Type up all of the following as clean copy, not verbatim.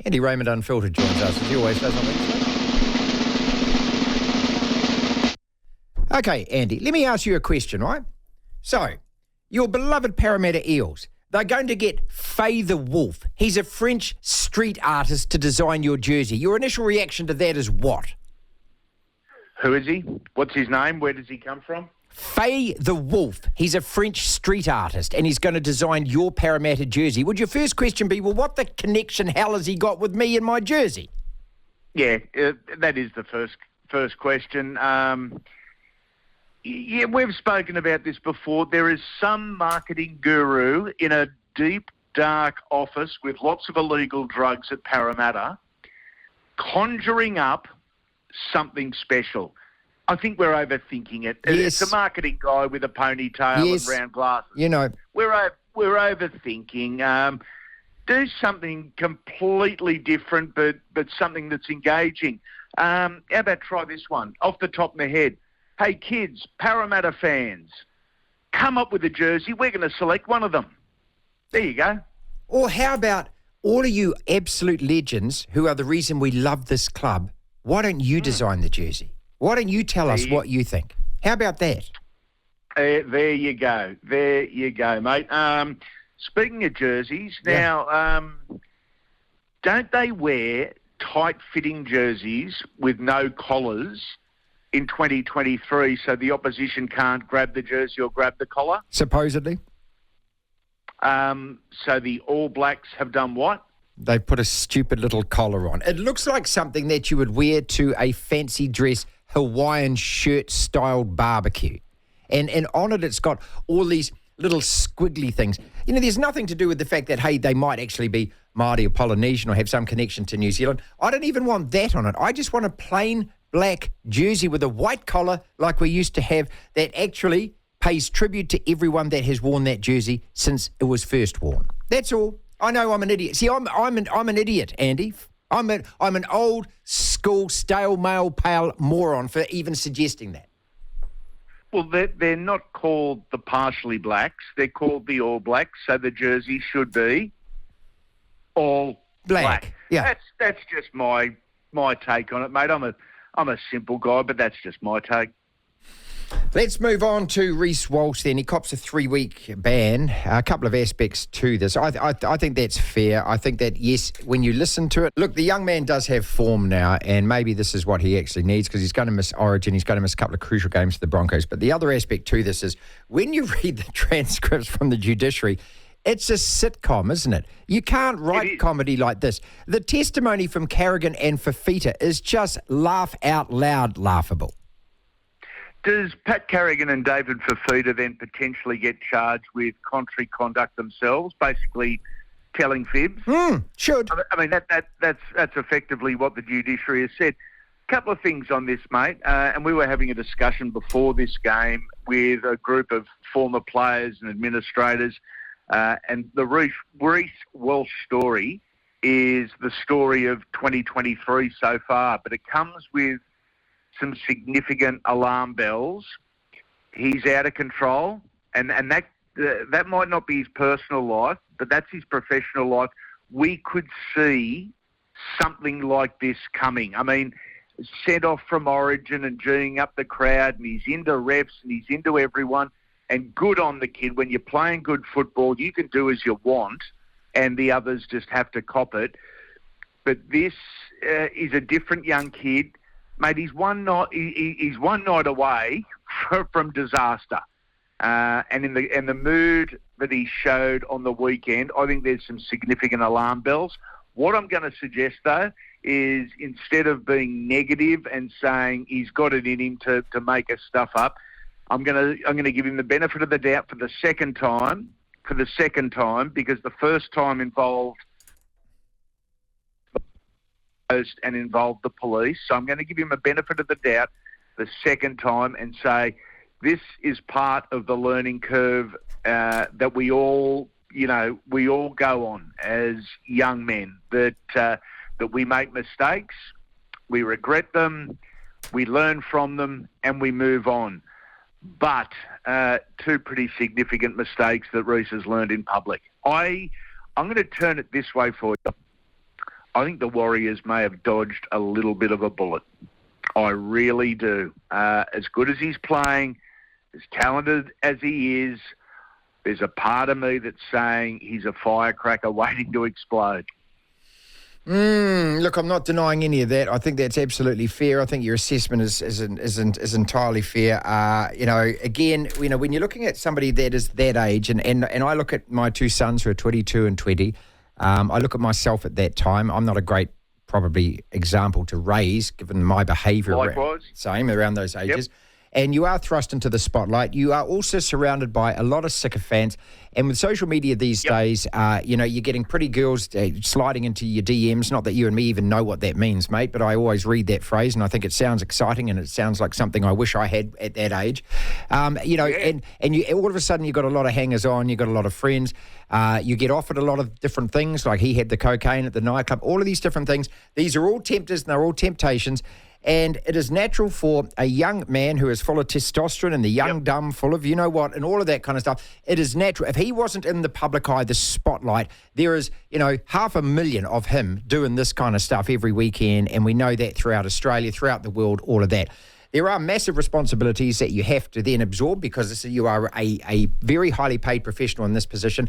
Andy Raymond Unfiltered joins us, as he always does on Wednesday. Okay, Andy, let me ask you a question, right? So, your beloved Parramatta Eels, they're going to get Faye the Wolf. He's a French street artist to design your jersey. Your initial reaction to that is what? Who is he? What's his name? Where does he come from? Faye the Wolf. He's a French street artist and he's going to design your Parramatta jersey. Would your first question be, well, what the connection hell has he got with me and my jersey? Yeah, that is the first question. Yeah, we've spoken about this before. There is some marketing guru in a deep, dark office with lots of illegal drugs at Parramatta conjuring up something special. I think we're overthinking it. Yes. It's a marketing guy with a ponytail and round glasses. You know. We're overthinking. Do something completely different, but something that's engaging. How about try this one? Off the top of my head. Hey, kids, Parramatta fans, come up with a jersey. We're going to select one of them. There you go. Or how about all of you absolute legends who are the reason we love this club, why don't you design the jersey? Why don't you tell us what you think? How about that? There you go. There you go, mate. Speaking of jerseys, now, don't they wear tight-fitting jerseys with no collars in 2023 so the opposition can't grab the jersey or grab the collar? Supposedly. So the All Blacks have done what? They put a stupid little collar on. It looks like something that you would wear to a fancy dress Hawaiian shirt-styled barbecue. And on it, it's got all these little squiggly things. You know, there's nothing to do with the fact that, hey, they might actually be Marty or Polynesian or have some connection to New Zealand. I don't even want that on it. I just want a plain black jersey with a white collar like we used to have that actually pays tribute to everyone that has worn that jersey since it was first worn. That's all. I know I'm an idiot. See, I'm an idiot, Andy. I'm an old school stale male pale moron for even suggesting that. Well, they're not called the partially blacks. They're called the All Blacks, so the jersey should be all black. Yeah, that's just my take on it, mate. I'm a simple guy, but that's just my take. Let's move on to Reece Walsh then. He cops a 3-week ban. A couple of aspects to this. I think that's fair. I think that, yes, when you listen to it, look, the young man does have form now, and maybe this is what he actually needs because he's going to miss Origin. He's going to miss a couple of crucial games for the Broncos. But the other aspect to this is when you read the transcripts from the judiciary, it's a sitcom, isn't it? You can't write comedy like this. The testimony from Carrigan and Fafita is just laugh out loud laughable. Does Pat Carrigan and David Fafita then potentially get charged with contrary conduct themselves, basically telling fibs? Should. I mean, that's effectively what the judiciary has said. A couple of things on this, mate, and we were having a discussion before this game with a group of former players and administrators, and the Reece Walsh story is the story of 2023 so far, but it comes with some significant alarm bells. He's out of control, and that might not be his personal life, but that's his professional life. We could see something like this coming. I mean, sent off from Origin and geeing up the crowd, and he's into refs and he's into everyone, and good on the kid. When you're playing good football, you can do as you want, and the others just have to cop it. But this is a different young kid. Mate, he's one night away from disaster, and in the mood that he showed on the weekend, I think there's some significant alarm bells. What I'm going to suggest though is instead of being negative and saying he's got it in him to make us stuff up, I'm going to give him the benefit of the doubt for the second time, because the first time involved and involved the police. So I'm going to give him a benefit of the doubt the second time and say this is part of the learning curve that we all go on as young men, that we make mistakes, we regret them, we learn from them, and we move on. But two pretty significant mistakes that Reece has learned in public. I'm going to turn it this way for you. I think the Warriors may have dodged a little bit of a bullet. I really do. As good as he's playing, as talented as he is, there's a part of me that's saying he's a firecracker waiting to explode. Look, I'm not denying any of that. I think that's absolutely fair. I think your assessment is entirely fair. Again, when you're looking at somebody that is that age, and I look at my two sons who are 22 and 20, I look at myself at that time. I'm not a great, probably, example to raise, given my behaviour. Likewise. Same, around those ages. Yep. And you are thrust into the spotlight. You are also surrounded by a lot of sycophants. And with social media these days, you're getting pretty girls sliding into your DMs. Not that you and me even know what that means, mate, but I always read that phrase, and I think it sounds exciting, and it sounds like something I wish I had at that age. And you all of a sudden you've got a lot of hangers on. You've got a lot of friends. You get offered a lot of different things, like he had the cocaine at the nightclub. All of these different things. These are all tempters, and they're all temptations. And it is natural for a young man who is full of testosterone and the young dumb, full of you know what, and all of that kind of stuff. It is natural. If he wasn't in the public eye, the spotlight, there is, 500,000 of him doing this kind of stuff every weekend. And we know that throughout Australia, throughout the world, all of that. There are massive responsibilities that you have to then absorb because you are a very highly paid professional in this position.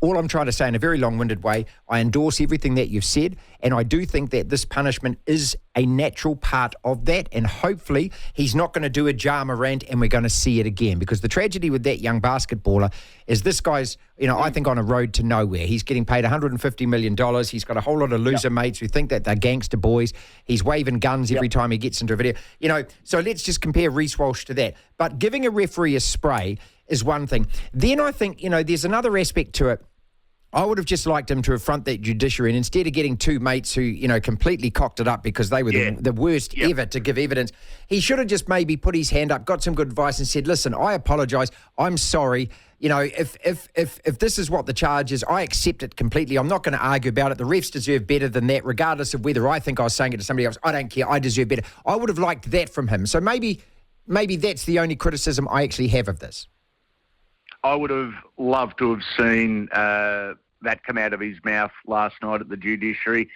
All I'm trying to say in a very long-winded way, I endorse everything that you've said, and I do think that this punishment is a natural part of that, and hopefully he's not going to do a Jama rant and we're going to see it again, because the tragedy with that young basketballer is this guy's, I think on a road to nowhere. He's getting paid $150 million. He's got a whole lot of loser mates who think that they're gangster boys. He's waving guns every time he gets into a video. So let's just compare Reece Walsh to that. But giving a referee a spray is one thing. Then I think, there's another aspect to it. I would have just liked him to affront that judiciary, and instead of getting two mates who, completely cocked it up because they were the worst ever to give evidence, he should have just maybe put his hand up, got some good advice and said, listen, I apologise, I'm sorry. If this is what the charge is, I accept it completely. I'm not going to argue about it. The refs deserve better than that, regardless of whether I think I was saying it to somebody else. I don't care. I deserve better. I would have liked that from him. So maybe that's the only criticism I actually have of this. I would have loved to have seen that come out of his mouth last night at the judiciary.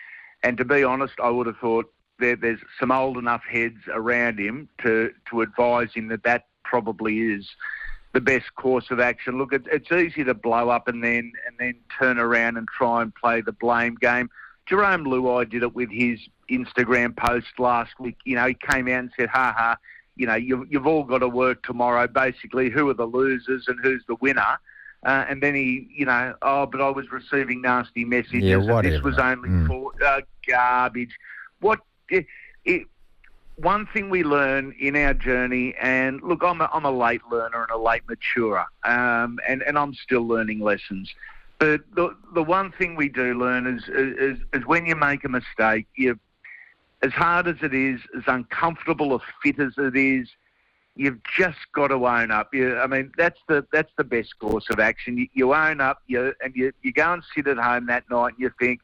And to be honest, I would have thought there's some old enough heads around him to advise him that probably is the best course of action. Look, it's easy to blow up and then turn around and try and play the blame game. Jerome Luai did it with his Instagram post last week. He came out and said, you've all got to work tomorrow. Basically, who are the losers and who's the winner? And then he, but I was receiving nasty messages. Yeah, whatever. And this was only for garbage. One thing we learn in our journey, and look, I'm a late learner and a late maturer, and I'm still learning lessons. But the one thing we do learn is when you make a mistake, as hard as it is, as uncomfortable, as fit as it is, you've just got to own up. That's the best course of action. You own up, you go and sit at home that night and you think,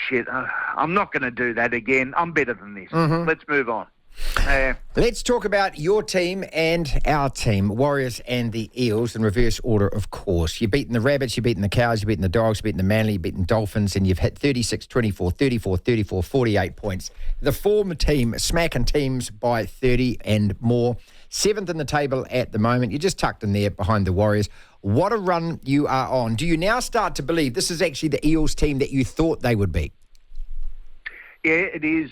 shit, I'm not going to do that again. I'm better than this. Mm-hmm. Let's move on. Let's talk about your team and our team, Warriors and the Eels, in reverse order, of course. You've beaten the Rabbits, you've beaten the Cows, you've beaten the Dogs, you've beaten the Manly, you've beaten Dolphins, and you've hit 36, 24, 34, 34, 48 points. The former team smacking teams by 30 and more. 7th in the table at the moment. You're just tucked in there behind the Warriors. What a run you are on. Do you now start to believe this is actually the Eels team that you thought they would be? Yeah, it is.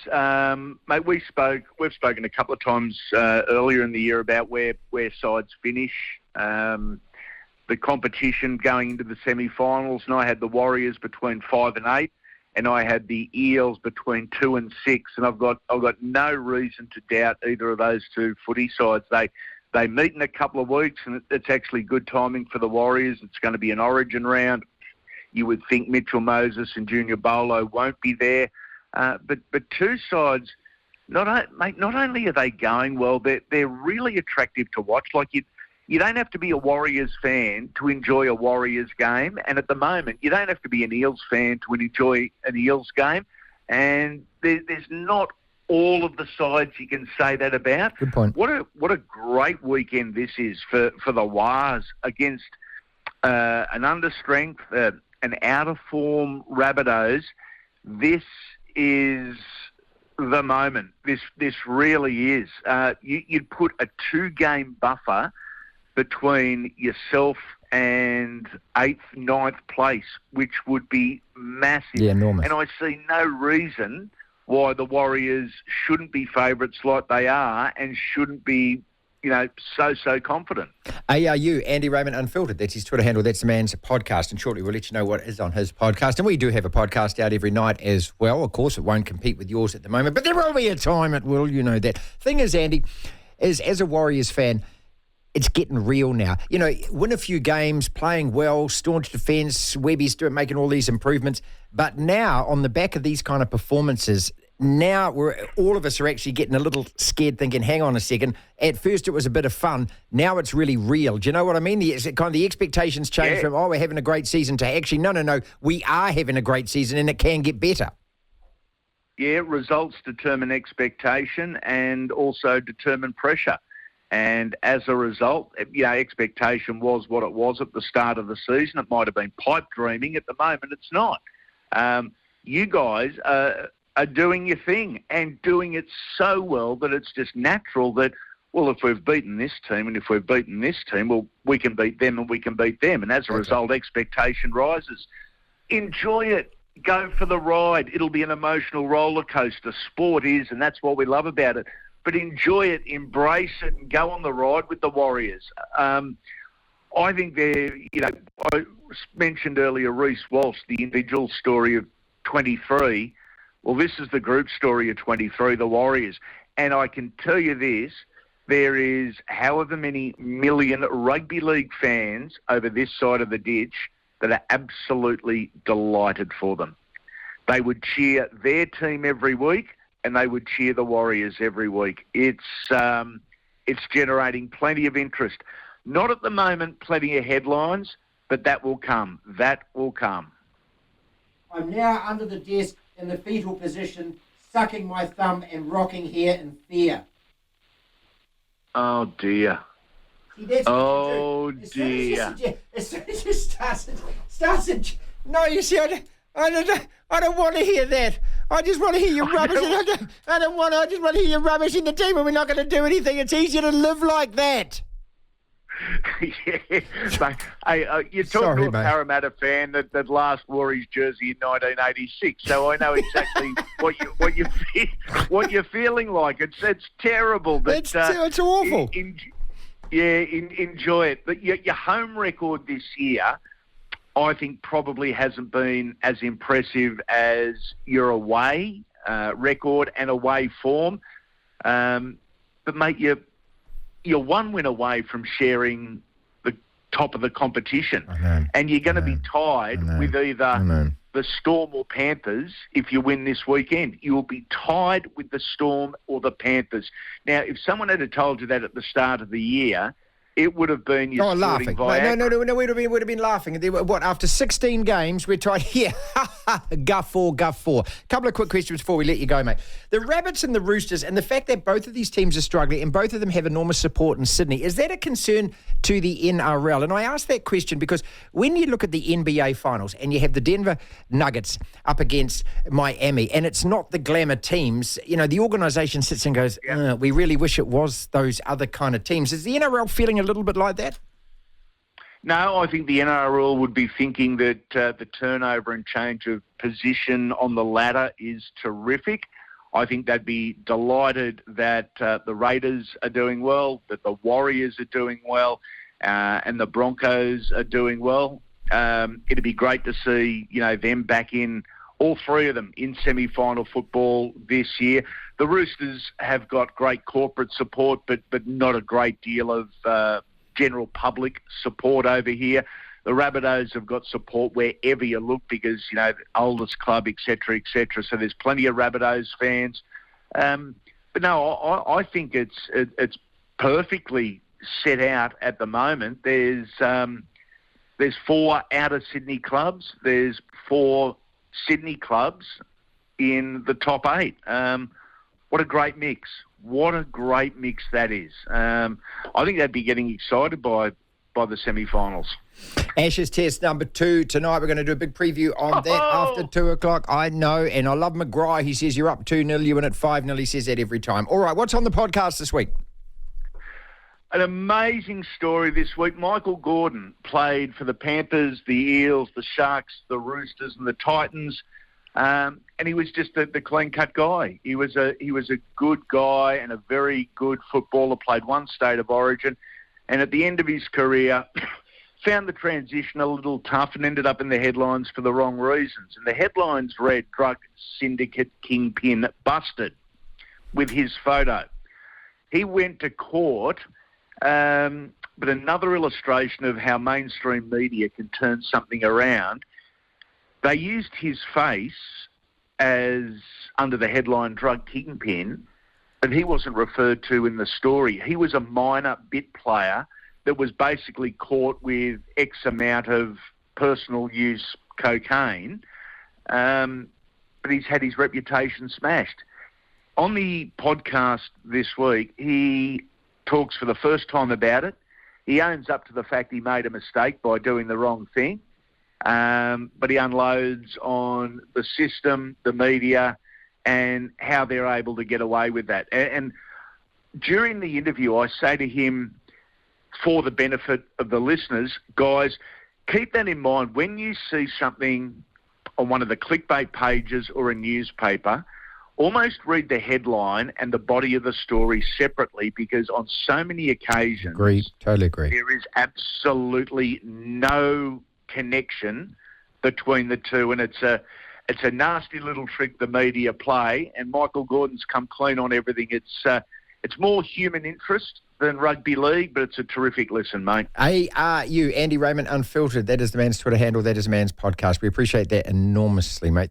Mate, we've spoken a couple of times earlier in the year about where sides finish. The competition going into the semi-finals, and I had the Warriors between 5 and 8, and I had the Eels between 2 and 6, and I've got no reason to doubt either of those two footy sides. They meet in a couple of weeks, and it's actually good timing for the Warriors. It's going to be an Origin round. You would think Mitchell Moses and Junior Bolo won't be there. But two sides, not only are they going well, they're really attractive to watch. Like you don't have to be a Warriors fan to enjoy a Warriors game, and at the moment you don't have to be an Eels fan to enjoy an Eels game. And there's not all of the sides you can say that about. Good point. What a great weekend this is for the Wars against an understrength, an out of form Rabbitohs. This is the moment. This really is. You'd put a 2-game buffer between yourself and 8th, 9th place, which would be massive. Yeah, enormous. And I see no reason why the Warriors shouldn't be favourites like they are and shouldn't be, so confident. ARU, Andy Raymond Unfiltered. That's his Twitter handle. That's the man's podcast. And shortly we'll let you know what is on his podcast. And we do have a podcast out every night as well. Of course, it won't compete with yours at the moment, but there will be a time it will, you know that. Thing is, Andy, is as a Warriors fan, it's getting real now. Win a few games, playing well, staunch defence, Webby's making all these improvements. But now, on the back of these kind of performances, now all of us are actually getting a little scared, thinking, hang on a second. At first it was a bit of fun. Now it's really real. Do you know what I mean? The expectations change from, we're having a great season, to actually, no, we are having a great season and it can get better. Yeah, results determine expectation and also determine pressure. And as a result, expectation was what it was at the start of the season. It might have been pipe dreaming. At the moment, it's not. You guys are doing your thing and doing it so well that it's just natural that, well, if we've beaten this team and if we've beaten this team, well, we can beat them and we can beat them. And as a result, expectation rises. Enjoy it. Go for the ride. It'll be an emotional roller coaster. Sport is, and that's what we love about it. But enjoy it, embrace it, and go on the ride with the Warriors. I think I mentioned earlier Reece Walsh, the individual story of 23. Well, this is the group story of 23, the Warriors. And I can tell you this, there is however many million rugby league fans over this side of the ditch that are absolutely delighted for them. They would cheer their team every week, and they would cheer the Warriors every week. It's generating plenty of interest. Not at the moment, plenty of headlines, but that will come. That will come. I'm now under the desk in the fetal position, sucking my thumb and rocking here in fear. Oh, dear. See, that's oh, dear. As soon as you started... No, you see, I don't want to hear that. I just want to hear your rubbish. I just want to hear your rubbish in the team, and we're not going to do anything. It's easier to live like that. Yeah, mate. Hey, you're talking to a Parramatta fan that last wore his jersey in 1986, so I know exactly what you're feeling like. It's terrible. But, it's awful. Enjoy it. But your home record this year, I think, probably hasn't been as impressive as your away record and away form. But, mate, you're one win away from sharing the top of the competition. And you're going to be tied with either the Storm or Panthers if you win this weekend. You will be tied with the Storm or the Panthers. Now, if someone had told you that at the start of the year, it would have been your laughing. No, we'd have been laughing. What, after 16 games, we're tied here. Guff 4. Couple of quick questions before we let you go, mate. The Rabbits and the Roosters, and the fact that both of these teams are struggling and both of them have enormous support in Sydney, is that a concern to the NRL? And I ask that question because when you look at the NBA finals and you have the Denver Nuggets up against Miami, and it's not the glamour teams, the organisation sits and goes, we really wish it was those other kind of teams. Is the NRL feeling a little bit like that? No, I think the NRL would be thinking that the turnover and change of position on the ladder is terrific. I think they'd be delighted that the Raiders are doing well, that the Warriors are doing well, and the Broncos are doing well. It'd be great to see, them back in, all three of them, in semi-final football this year. The Roosters have got great corporate support, but not a great deal of general public support over here. The Rabbitohs have got support wherever you look because, the oldest club, et cetera, so there's plenty of Rabbitohs fans. But no, I think it's perfectly set out at the moment. There's 4 out-of-Sydney clubs. There's 4 Sydney clubs in the top 8. What a great mix. What a great mix that is. I think they'd be getting excited by by the semi-finals. Ashes Test number 2 tonight. We're going to do a big preview on that after 2 o'clock. I know, and I love McGrath. He says you're up 2-0, you win at 5-0. He says that every time. All right, what's on the podcast this week? An amazing story this week. Michael Gordon played for the Panthers, the Eels, the Sharks, the Roosters and the Titans. And he was just the clean-cut guy. He was a good guy and a very good footballer, played one state of origin. And at the end of his career, found the transition a little tough and ended up in the headlines for the wrong reasons. And the headlines read, drug syndicate kingpin busted, with his photo. He went to court, but another illustration of how mainstream media can turn something around. They used his face as under the headline drug kingpin, but he wasn't referred to in the story. He was a minor bit player that was basically caught with X amount of personal use cocaine, but he's had his reputation smashed. On the podcast this week, he talks for the first time about it. He owns up to the fact he made a mistake by doing the wrong thing. But he unloads on the system, the media, and how they're able to get away with that. And during the interview, I say to him, for the benefit of the listeners, guys, keep that in mind. When you see something on one of the clickbait pages or a newspaper, almost read the headline and the body of the story separately, because on so many occasions, Totally agree. There is absolutely no connection between the two, and it's a nasty little trick the media play, and Michael Gordon's come clean on everything. It's more human interest than rugby league, but it's a terrific listen, mate. ARU, Andy Raymond Unfiltered. That is the man's Twitter handle. That is the man's podcast. We appreciate that enormously, mate.